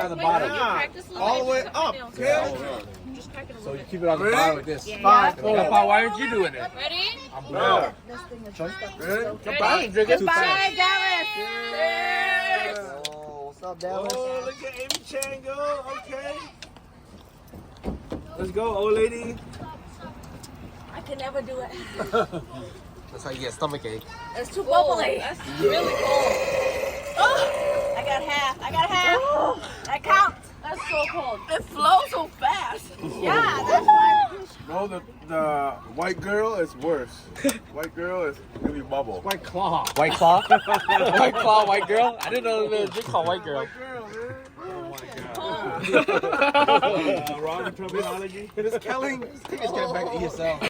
on the bottom. All the way up. Okay. So you keep it on the bottom like this. Five. Papa, why aren't you doing it? Ready? I'm blue. Goodbye. Goodbye, Dallas. Oh, what's up, Dallas? Oh, look at Amy Chan go. Okay. Let's go, old lady. I can never do it. That's how you get stomach ache. It's too bubbly. That's really cold. Oh, I got half. That counts. That's so cold. It flows so fast. Yeah, that's why. No, the white girl is worse. White girl is really bubble. White claw. White claw? White claw, white girl? I didn't know there was a drink called white girl. Wrong terminology. Miss Kelly, take this guy back to ESL.